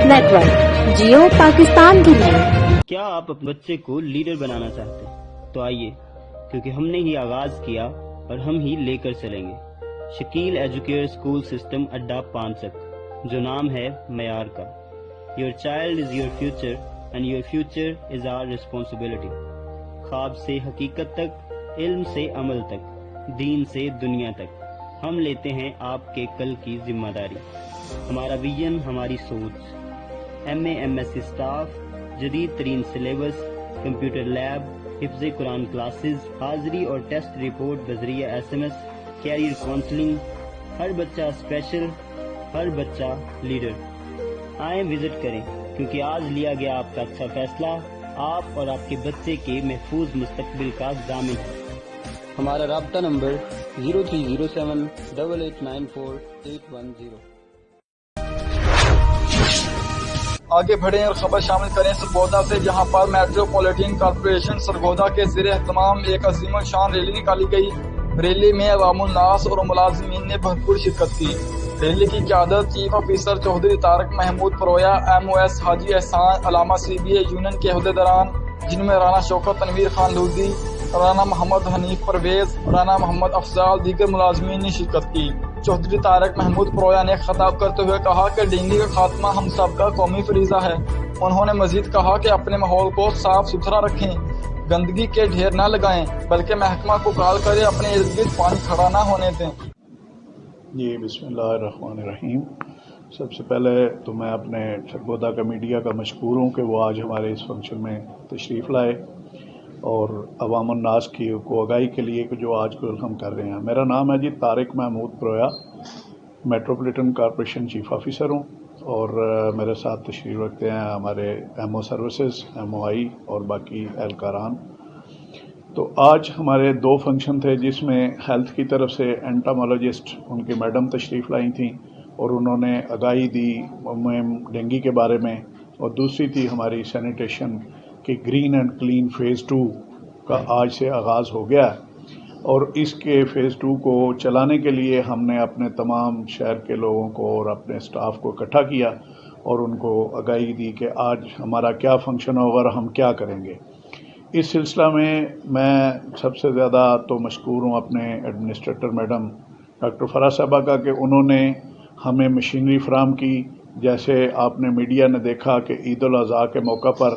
Network Jio Pakistan کے لیے۔ کیا آپ اپنے بچے کو لیڈر بنانا چاہتے ہیں؟ تو آئیے، کیونکہ ہم نے ہی آغاز کیا اور ہم ہی لے کر چلیں گے شکیل ایجوکیئر اسکول سسٹم اڈا پانچک، جو نام ہے معیار کا۔ Your child is your future and your future is our responsibility. خواب سے حقیقت تک، علم سے عمل تک، دین سے دنیا تک، ہم لیتے ہیں آپ کے کل کی ذمہ داری۔ ہمارا ویژن، ہماری سوچ، MA/MSc اسٹاف، جدید ترین سلیبس، کمپیوٹر لیب، حفظ قرآن کلاسز، حاضری اور ٹیسٹ رپورٹ بذریعہ SMS، کیریئر کاؤنسلنگ، ہر بچہ اسپیشل، ہر بچہ لیڈر۔ آئیں وزٹ کریں، کیونکہ آج لیا گیا آپ کا اچھا فیصلہ آپ اور آپ کے بچے کے محفوظ مستقبل کا ضامن ہے۔ ہمارا رابطہ نمبر 0307 8894 810۔ آگے بڑھیں اور خبر شامل کریں سرگودا سے، جہاں پر میٹروپولیٹن کارپوریشن سرگودا کے زیر اہتمام ایک عظیم الشان ریلی نکالی گئی۔ ریلی میں عوام الناس اور ملازمین نے بھرپور شرکت کی۔ ریلی کی قیادت چیف آفیسر چودھری طارق محمود پرویا، MOS حاجی احسان، علامہ CBA یونین کے عہدیداران، جن میں رانا شوکت تنویر خان لودھی، رانا محمد حنیف پرویز، رانا محمد افضال، دیگر ملازمین نے شرکت کی۔ چودھری طارق محمود پرویا نے خطاب کرتے ہوئے کہا کہ ڈینگی کا خاتمہ ہم سب کا قومی فریضہ ہے۔ انہوں نے مزید کہا کہ اپنے ماحول کو صاف ستھرا رکھیں، گندگی کے ڈھیر نہ لگائیں، بلکہ محکمہ کو کال کرے اپنے ارد گرد پانی کھڑا نہ ہونے دیں۔ جی بسم اللہ الرحمن الرحیم۔ سب سے پہلے تو میں اپنے سرگودا کا میڈیا کا مشکور ہوں کہ وہ آج ہمارے اس فنکشن میں تشریف لائے اور عوام الناس کی کو آگاہی کے لیے کہ جو آج کل ہم کر رہے ہیں۔ میرا نام ہے جی طارق محمود پرویا، میٹروپولیٹن کارپوریشن چیف آفیسر ہوں، اور میرے ساتھ تشریف رکھتے ہیں ہمارے MO سروسز، MOI اور باقی اہلکاران۔ تو آج ہمارے 2 فنکشن تھے، جس میں ہیلتھ کی طرف سے اینٹامولوجسٹ ان کی میڈم تشریف لائی تھیں اور انہوں نے آگاہی دی ڈینگی کے بارے میں، اور دوسری تھی ہماری سینیٹیشن کہ گرین اینڈ کلین فیز 2 کا آج سے آغاز ہو گیا ہے، اور اس کے فیز 2 کو چلانے کے لیے ہم نے اپنے تمام شہر کے لوگوں کو اور اپنے سٹاف کو اکٹھا کیا اور ان کو آگاہی دی کہ آج ہمارا کیا فنکشن ہوگا اور ہم کیا کریں گے۔ اس سلسلہ میں سب سے زیادہ تو مشکور ہوں اپنے ایڈمنسٹریٹر میڈم ڈاکٹر فرا صاحبہ کا کہ انہوں نے ہمیں مشینری فراہم کی۔ جیسے آپ نے میڈیا نے دیکھا کہ عید الاضحیٰ کے موقع پر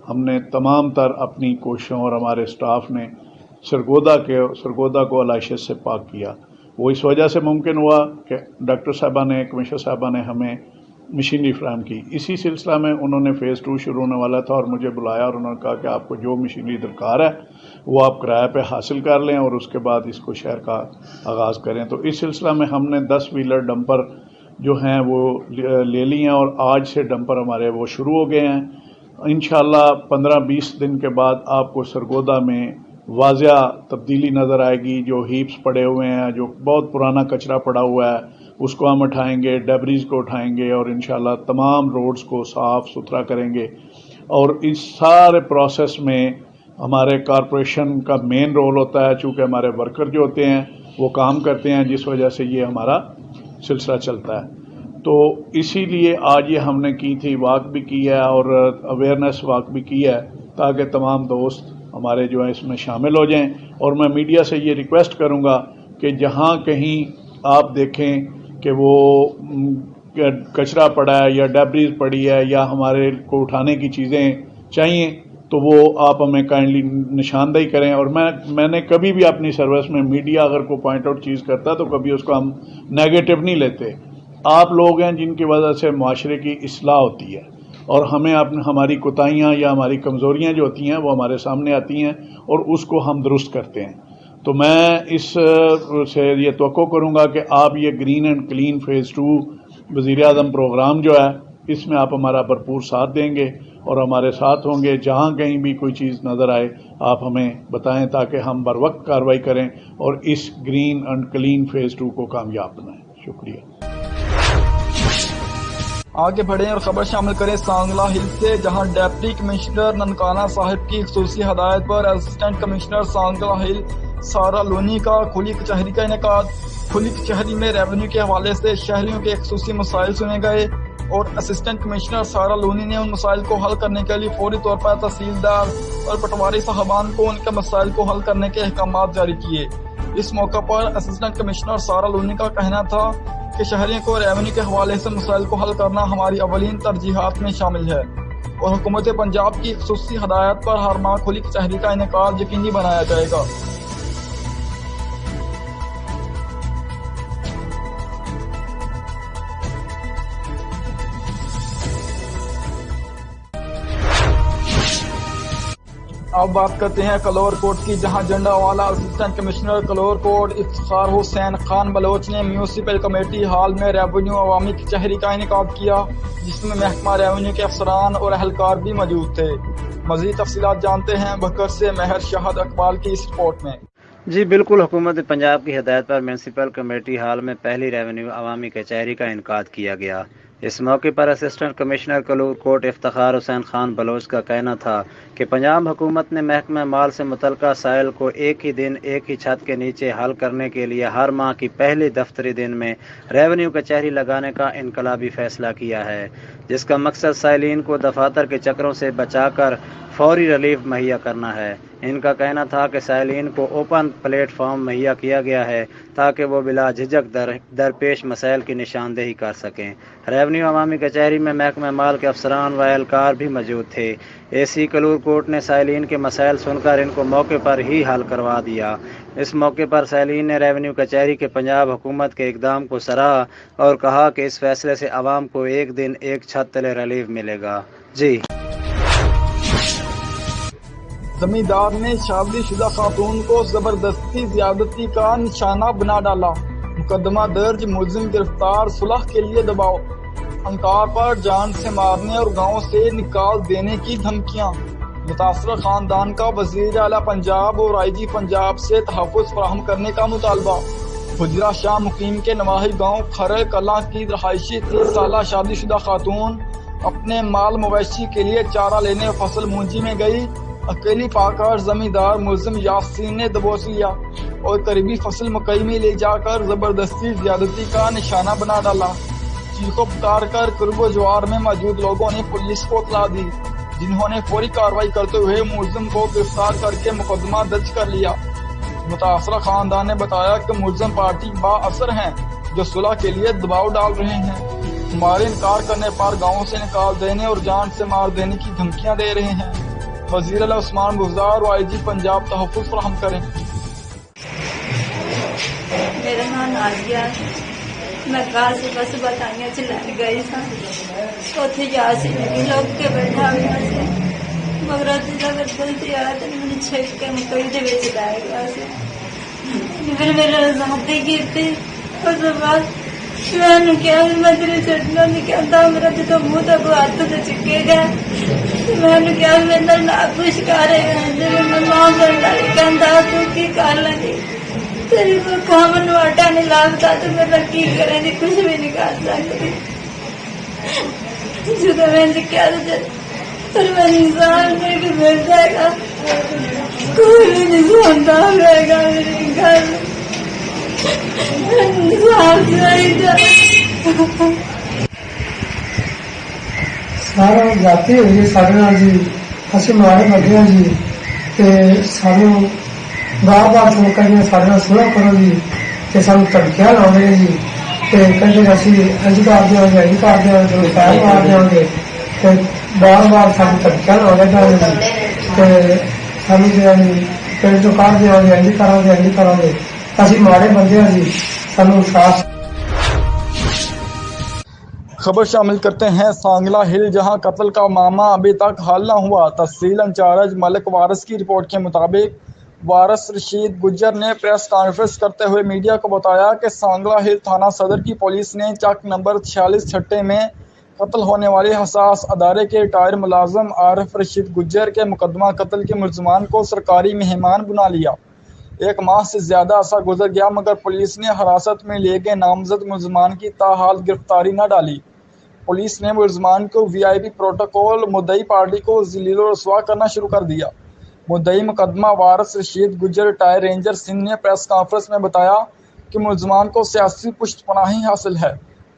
ہم نے تمام تر اپنی کوششوں اور ہمارے سٹاف نے سرگودا کو علائشت سے پاک کیا۔ وہ اس وجہ سے ممکن ہوا کہ ڈاکٹر صاحبہ نے، کمشنر صاحبہ نے ہمیں مشینری فراہم کی۔ اسی سلسلہ میں انہوں نے فیز 2 شروع ہونے والا تھا اور مجھے بلایا اور انہوں نے کہا کہ آپ کو جو مشینری درکار ہے وہ آپ کرایہ پہ حاصل کر لیں اور اس کے بعد اس کو شہر کا آغاز کریں۔ تو اس سلسلہ میں ہم نے 10 ویلر ڈمپر جو ہیں وہ لے لی ہیں، اور آج سے ڈمپر ہمارے وہ شروع ہو گئے ہیں۔ انشاءاللہ 15-20 دن کے بعد آپ کو سرگودا میں واضح تبدیلی نظر آئے گی۔ جو ہیپس پڑے ہوئے ہیں، جو بہت پرانا کچرا پڑا ہوا ہے، اس کو ہم اٹھائیں گے، ڈیبریز کو اٹھائیں گے اور انشاءاللہ تمام روڈز کو صاف ستھرا کریں گے۔ اور اس سارے پروسیس میں ہمارے کارپوریشن کا مین رول ہوتا ہے، چونکہ ہمارے ورکر جو ہوتے ہیں وہ کام کرتے ہیں، جس وجہ سے یہ ہمارا سلسلہ چلتا ہے۔ تو اسی لیے آج یہ ہم نے کی تھی، واک بھی کی ہے اور اویئرنیس واک بھی کی ہے، تاکہ تمام دوست ہمارے جو ہے اس میں شامل ہو جائیں۔ اور میں میڈیا سے یہ ریکویسٹ کروں گا کہ جہاں کہیں آپ دیکھیں کہ وہ کچرا پڑا ہے یا ڈیبریز پڑی ہے یا ہمارے کو اٹھانے کی چیزیں چاہیے، تو وہ آپ ہمیں کائنڈلی نشاندہی کریں۔ اور میں نے کبھی بھی اپنی سروس میں میڈیا اگر کوئی پوائنٹ آؤٹ چیز کرتا ہے تو کبھی اس کو ہم نیگیٹو نہیں لیتے۔ آپ لوگ ہیں جن کی وجہ سے معاشرے کی اصلاح ہوتی ہے، اور ہمیں ہماری کوتاہیاں یا ہماری کمزوریاں جو ہوتی ہیں وہ ہمارے سامنے آتی ہیں اور اس کو ہم درست کرتے ہیں۔ تو میں اس سے یہ توقع کروں گا کہ آپ یہ گرین اینڈ کلین فیز 2 وزیر اعظم پروگرام جو ہے، اس میں آپ ہمارا بھرپور ساتھ دیں گے اور ہمارے ساتھ ہوں گے۔ جہاں کہیں بھی کوئی چیز نظر آئے آپ ہمیں بتائیں، تاکہ ہم بر وقت کارروائی کریں اور اس گرین اینڈ کلین فیز 2 کو کامیاب بنائیں۔ شکریہ۔ آگے بڑھیں اور خبر شامل کریں سانگلہ ہل سے، جہاں ڈپٹی کمشنر ننکانہ صاحب کی خصوصی ہدایت پر اسسٹنٹ کمشنر سانگلہ ہل سارا لونی کا کھلی کچہری کا انعقاد۔ کھلی کچہری میں ریونیو کے حوالے سے شہریوں کے خصوصی مسائل سنے گئے اور اسسٹنٹ کمشنر سارا لونی نے ان مسائل کو حل کرنے کے لیے فوری طور پر تحصیلدار اور پٹواری صاحبان کو ان کے مسائل کو حل کرنے کے احکامات جاری کیے۔ اس موقع پر اسسٹنٹ کمشنر سارا لونی کا کہنا تھا کہ شہریوں کو ریونیو کے حوالے سے مسائل کو حل کرنا ہماری اولین ترجیحات میں شامل ہے اور حکومت پنجاب کی خصوصی ہدایت پر ہر ماہ کھلی کچہری کا انعقاد یقینی بنایا جائے گا۔ اب بات کرتے ہیں کلور کوٹ کی، جہاں جنڈا والا اسسٹنٹ کمشنر کلور کوٹ افتخار حسین خان بلوچ نے میونسپل کمیٹی ہال میں ریونیو عوامی کچہری کا انعقاد کیا، جس میں محکمہ ریونیو کے افسران اور اہلکار بھی موجود تھے۔ مزید تفصیلات جانتے ہیں بکر سے مہر شہد اقبال کی اس رپورٹ میں۔ جی بالکل، حکومت پنجاب کی ہدایت پر میونسپل کمیٹی ہال میں پہلی ریونیو عوامی کچہری کا انعقاد کیا گیا۔ اس موقع پر اسسٹنٹ کمشنر کلور کوٹ افتخار حسین خان بلوچ کا کہنا تھا کہ پنجاب حکومت نے محکمہ مال سے متعلقہ مسائل کو ایک ہی دن ایک ہی چھت کے نیچے حل کرنے کے لیے ہر ماہ کی پہلی دفتری دن میں ریونیو کچہری لگانے کا انقلابی فیصلہ کیا ہے، جس کا مقصد سائلین کو دفاتر کے چکروں سے بچا کر فوری ریلیف مہیا کرنا ہے۔ ان کا کہنا تھا کہ سائلین کو اوپن پلیٹ فارم مہیا کیا گیا ہے تاکہ وہ بلا جھجک درپیش مسائل کی نشاندہی کر سکیں۔ ریونیو عوامی کچہری میں محکمہ مال کے افسران و اہلکار بھی موجود تھے۔ اے سی کلور کوٹ نے سائلین کے مسائل سن کر ان کو موقع پر ہی حل کروا دیا۔ اس موقع پر سائلین نے ریونیو کچہری کے پنجاب حکومت کے اقدام کو سراہا اور کہا کہ اس فیصلے سے عوام کو ایک دن ایک چھت تلے ریلیف ملے گا۔ جی زمیندار نے شادی شدہ خاتون کو زبردستی زیادتی کا نشانہ بنا ڈالا، مقدمہ درج، ملزم گرفتار، صلح کے لیے دباؤ، انکار پر جان سے مارنے اور گاؤں سے نکال دینے کی دھمکیاں، متاثرہ خاندان کا وزیر اعلیٰ پنجاب اور آئی جی پنجاب سے تحفظ فراہم کرنے کا مطالبہ۔ حجرہ شاہ مقیم کے نواحی گاؤں کھرے کلاں کی رہائشی 30 سالہ شادی شدہ خاتون اپنے مال مویشی کے لیے چارہ لینے فصل مونجی میں گئی، اکیلی پا کر زمیندار ملزم یاسین نے دبوچ لیا اور قریبی فصل مکئی میں لے جا کر زبردستی زیادتی کا نشانہ بنا ڈالا۔ چیخو پکار کر قرب و جوار میں موجود لوگوں نے پولیس کو اطلاع دی، جنہوں نے فوری کارروائی کرتے ہوئے ملزم کو گرفتار کر کے مقدمہ درج کر لیا۔ متاثرہ خاندان نے بتایا کہ ملزم پارٹی با اثر ہیں جو صلح کے لیے دباؤ ڈال رہے ہیں، ہمارے انکار کرنے پر گاؤں سے نکال دینے اور جان سے مار دینے کی دھمکیاں دے رہے ہیں۔ وزیر اعلیٰ عثمان گزار اور آئی جی پنجاب تحفظ فراہم کریں۔ میرا نام نازیہ، میں کل صبح تائیاں چلان گئی سا، اتنے یاسین بھی لوگ کے بیٹھا ہوا سے، مگر زبردستی آیا تو مجھے چھک کے مکئی دے وچ لے گیا سے، پھر میرے زیادتی کی، اس بعد میں کیا میں تیرے چڑھنا نہیں کہتا، میرا جدو منہ تک ہاتھ سے چکے گا، میں کیا میرے نہ کچھ کرے گا، جب میں ماں کرنا کہتا تو کی کر لیں تیری کامن آٹا نہیں لگتا تو میرا کی کریں گی، کچھ بھی نہیں کر سکتی۔ جب میں کیا پھر میں انسان میں بھی مل جائے گا، کوئی بھی نہیں سنتا رہے گا میرے گھر، سارا جاتی ہوئی سارے جی اچھے مارے لگے ہیں جی، سانو بار بار فون کر سارے سلح کرو جی، سانو دھمکیاں لا رہے جی، کہیں اچھی انج کر دیا گے، انج کر دیا گے، پیر مار دیا گے، بار بار سانو دھمکیاں لا رہے جی، سانو پنڈ چو کر دیا گے، انج کرا گے، انج کرا گے، اسی مارے بندے ہیں جی، سانو ساس۔ خبر شامل کرتے ہیں سانگلہ ہل، جہاں قتل کا معاملہ ابھی تک حل نہ ہوا۔ تحصیل انچارج ملک وارث کی رپورٹ کے مطابق وارث رشید گجر نے پریس کانفرنس کرتے ہوئے میڈیا کو بتایا کہ سانگلہ ہل تھانہ صدر کی پولیس نے چک نمبر 46 چھٹے میں قتل ہونے والے حساس ادارے کے ریٹائر ملازم عارف رشید گجر کے مقدمہ قتل کے ملزمان کو سرکاری مہمان بنا لیا۔ 1 ماہ سے زیادہ عرصہ گزر گیا مگر پولیس نے حراست میں لیے گئے نامزد ملزمان کی تاحال گرفتاری نہ ڈالی۔ پولیس نے ملزمان کو VIP پروٹوکول مدعی پارٹی کو ذلیل و رسوا کرنا شروع کر دیا۔ مدعی مقدمہ وارث رشید گجر ریٹائر رینجر سندھ نے پریس کانفرنس میں بتایا کہ ملزمان کو سیاسی پشت پناہی حاصل ہے۔